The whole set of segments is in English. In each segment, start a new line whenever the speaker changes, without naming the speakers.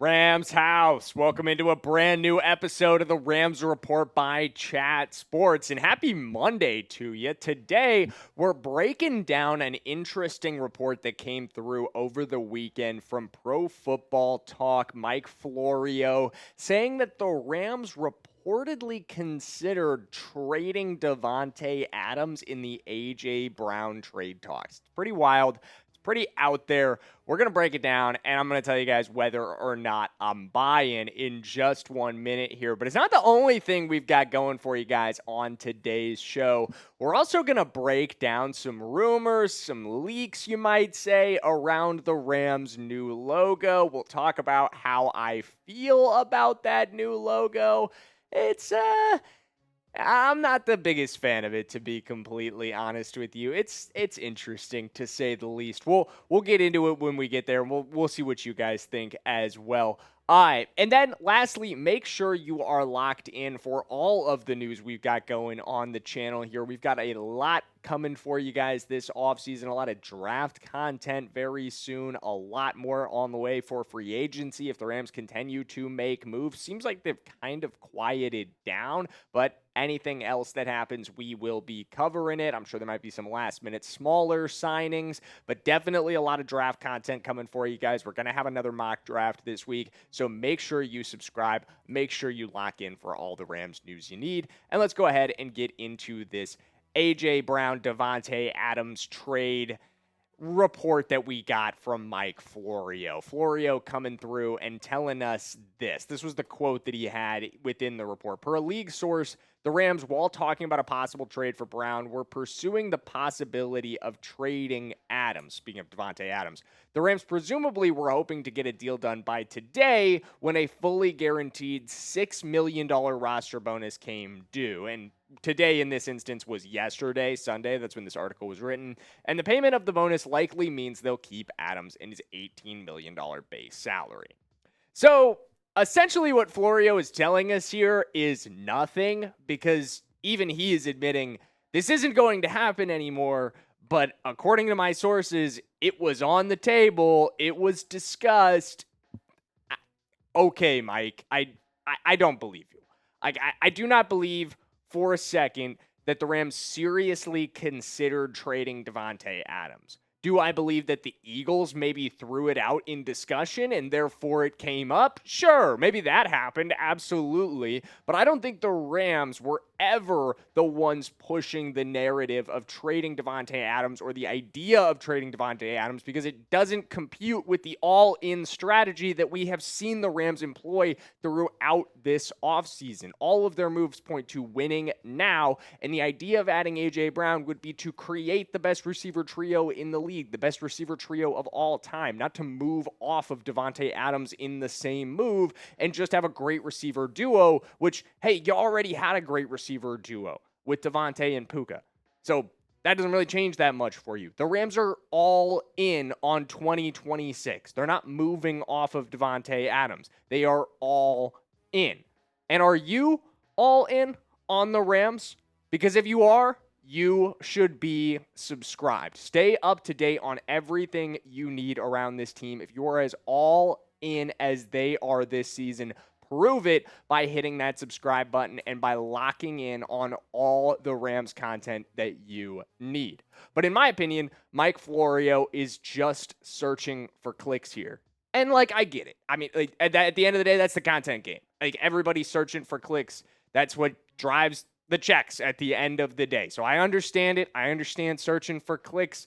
Rams house. Welcome into a brand new episode of the Rams Report by Chat Sports. And happy Monday to you. Today, we're breaking down an interesting report that came through over the weekend from Pro Football Talk, Mike Florio, saying that the Rams reportedly considered trading Davante Adams in the A.J. Brown trade talks. It's pretty wild. Pretty out there. We're going to break it down, and I'm going to tell you guys whether or not I'm buying in just 1 minute here. But it's not the only thing we've got going for you guys on today's show. We're also going to break down some rumors, some leaks, you might say, around the Rams' new logo. We'll talk about how I feel about that new logo. I'm not the biggest fan of it, to be completely honest with you. It's interesting, to say the least. We'll get into it when we get there, and we'll see what you guys think as well. All right, and then lastly, make sure you are locked in for all of the news we've got going on the channel here. We've got a lot coming for you guys this offseason, a lot of draft content very soon, a lot more on the way for free agency if the Rams continue to make moves. Seems like they've kind of quieted down, but anything else that happens, we will be covering it. I'm sure there might be some last-minute smaller signings, but definitely a lot of draft content coming for you guys. We're going to have another mock draft this week, so make sure you subscribe. Make sure you lock in for all the Rams news you need. And let's go ahead and get into this A.J. Brown, Davante Adams trade report that we got from Mike Florio. Florio coming through and telling us this. This was the quote that he had within the report. Per a league source, the Rams, while talking about a possible trade for Brown, were pursuing the possibility of trading Adams. Speaking of Davante Adams, the Rams presumably were hoping to get a deal done by today when a fully guaranteed $6 million roster bonus came due. And today in this instance was yesterday, Sunday. That's when this article was written. And the payment of the bonus likely means they'll keep Adams in his $18 million base salary. So essentially what Florio is telling us here is nothing, because even he is admitting this isn't going to happen anymore. But according to my sources, it was on the table. It was discussed. Okay, Mike, I don't believe you. I do not believe for a second that the Rams seriously considered trading Davante Adams. Do I believe that the Eagles maybe threw it out in discussion and therefore it came up? Sure, maybe that happened, absolutely. But I don't think the Rams were ever the ones pushing the narrative of trading Davante Adams or the idea of trading Davante Adams, because it doesn't compute with the all-in strategy that we have seen the Rams employ throughout this offseason. All of their moves point to winning now, and the idea of adding A.J. Brown would be to create the best receiver trio in the league, the best receiver trio of all time, not to move off of Davante Adams in the same move and just have a great receiver duo, which, hey, you already had a great receiver duo with Davante and Puka. So that doesn't really change that much for you. The Rams are all in on 2026. They're not moving off of Davante Adams. They are all in. And are you all in on the Rams? Because if you are, you should be subscribed. Stay up to date on everything you need around this team. If you are as all in as they are this season, prove it by hitting that subscribe button and by locking in on all the Rams content that you need. But in my opinion, Mike Florio is just searching for clicks here. And, I get it. I mean, at the end of the day, that's the content game. Everybody's searching for clicks. That's what drives the checks at the end of the day. So I understand it. I understand searching for clicks.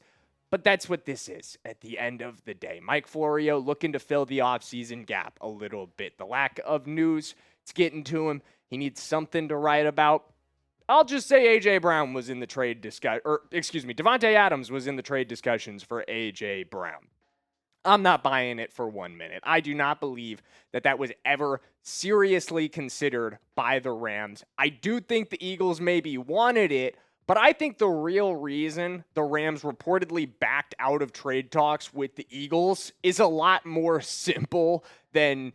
But that's what this is at the end of the day. Mike Florio looking to fill the offseason gap a little bit. The lack of news, it's getting to him. He needs something to write about. I'll just say A.J. Brown was in the trade discussion, Davante Adams was in the trade discussions for A.J. Brown. I'm not buying it for 1 minute. I do not believe that was ever seriously considered by the Rams. I do think the Eagles maybe wanted it, but I think the real reason the Rams reportedly backed out of trade talks with the Eagles is a lot more simple than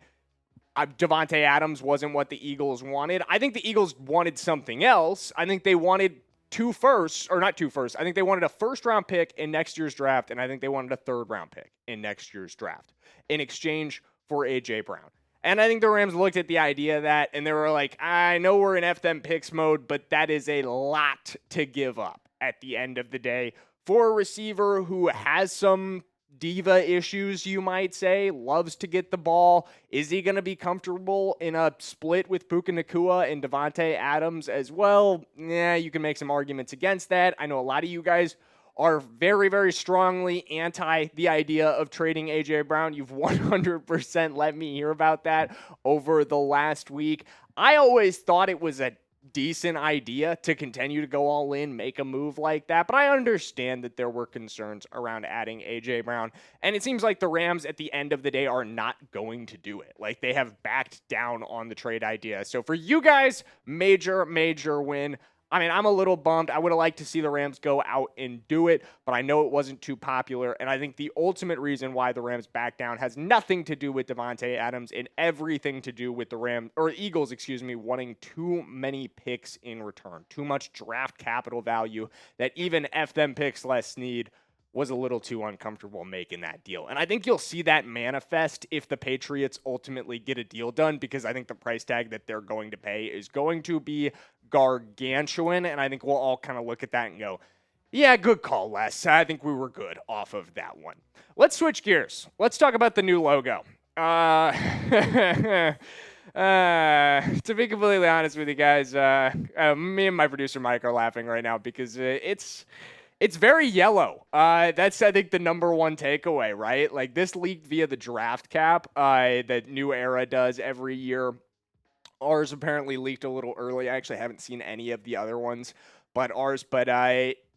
Davante Adams wasn't what the Eagles wanted. I think the Eagles wanted something else. I think they wanted I think they wanted a first-round pick in next year's draft, and I think they wanted a third-round pick in next year's draft in exchange for A.J. Brown. And I think the Rams looked at the idea of that, and they were like, I know we're in them picks mode, but that is a lot to give up at the end of the day for a receiver who has some diva issues, you might say, loves to get the ball. Is he going to be comfortable in a split with Puka Nacua and Davante Adams as well? Yeah, you can make some arguments against that. I know a lot of you guys are very, very strongly anti the idea of trading A.J. Brown. You've 100% let me hear about that over the last week. I always thought it was a decent idea to continue to go all in, make a move like that, but I understand that there were concerns around adding A.J. Brown, and it seems like the Rams at the end of the day are not going to do it. Like, they have backed down on the trade idea. So for you guys, major, major win. I mean, I'm a little bummed. I would have liked to see the Rams go out and do it, but I know it wasn't too popular. And I think the ultimate reason why the Rams back down has nothing to do with Davante Adams and everything to do with the Eagles, wanting too many picks in return. Too much draft capital value that even them picks less need was a little too uncomfortable making that deal. And I think you'll see that manifest if the Patriots ultimately get a deal done, because I think the price tag that they're going to pay is going to be gargantuan. And I think we'll all kind of look at that and go, yeah, good call, Les. I think we were good off of that one. Let's switch gears. Let's talk about the new logo. To be completely honest with you guys, me and my producer Mike are laughing right now because it's very yellow. That's, I think, the number one takeaway, right? Like, this leaked via the draft cap that New Era does every year. Ours apparently leaked a little early. I actually haven't seen any of the other ones, but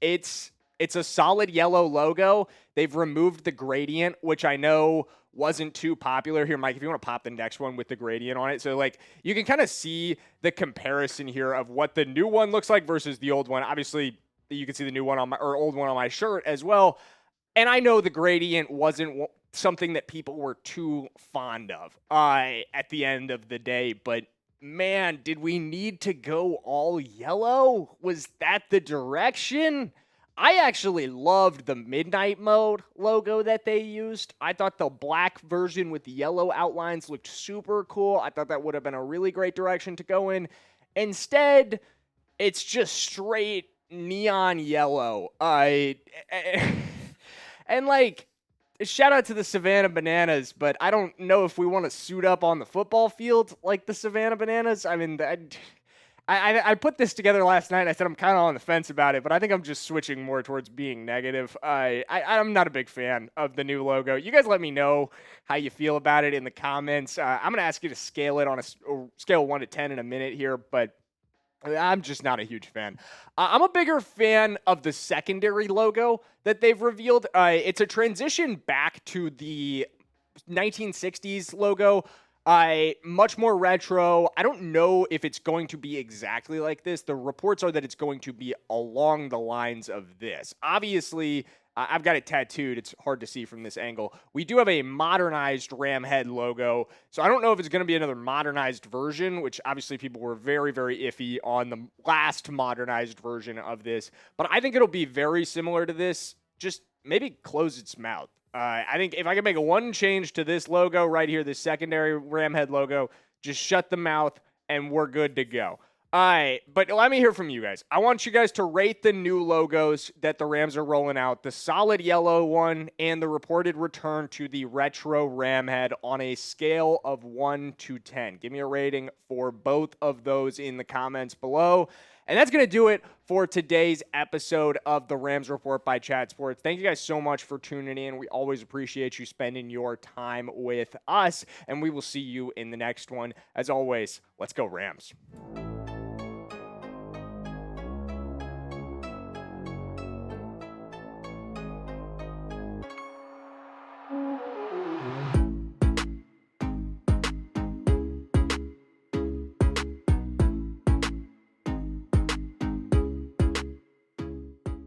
it's a solid yellow logo. They've removed the gradient, which I know wasn't too popular. Here, Mike, if you want to pop the next one with the gradient on it. So, like, you can kind of see the comparison here of what the new one looks like versus the old one. Obviously, you can see the new one old one on my shirt as well. And I know the gradient wasn't something that people were too fond of at the end of the day, but man, did we need to go all yellow? Was that the direction? I actually loved the Midnight Mode logo that they used. I thought the black version with the yellow outlines looked super cool. I thought that would have been a really great direction to go in. Instead, it's just straight neon yellow. And like, shout out to the Savannah Bananas, but I don't know if we want to suit up on the football field like the Savannah Bananas. I mean, I put this together last night. I said I'm kind of on the fence about it, but I think I'm just switching more towards being negative. I'm not a big fan of the new logo. You guys let me know how you feel about it in the comments. I'm going to ask you to scale it on a scale 1 to 10 in a minute here, but I'm just not a huge fan. I'm a bigger fan of the secondary logo that they've revealed. It's a transition back to the 1960s logo. Much more retro. I don't know if it's going to be exactly like this. The reports are that it's going to be along the lines of this. Obviously, I've got it tattooed. It's hard to see from this angle. We do have a modernized Ram head logo, so I don't know if it's going to be another modernized version, which obviously people were very, very iffy on the last modernized version of this, but I think it'll be very similar to this, just maybe close its mouth. I think if I can make one change to this logo right here, this secondary Ram head logo, just shut the mouth and we're good to go. All right, but let me hear from you guys. I want you guys to rate the new logos that the Rams are rolling out, the solid yellow one and the reported return to the retro Ram head on a scale of 1 to 10. Give me a rating for both of those in the comments below. And that's going to do it for today's episode of the Rams Report by Chat Sports. Thank you guys so much for tuning in. We always appreciate you spending your time with us, and we will see you in the next one. As always, let's go Rams.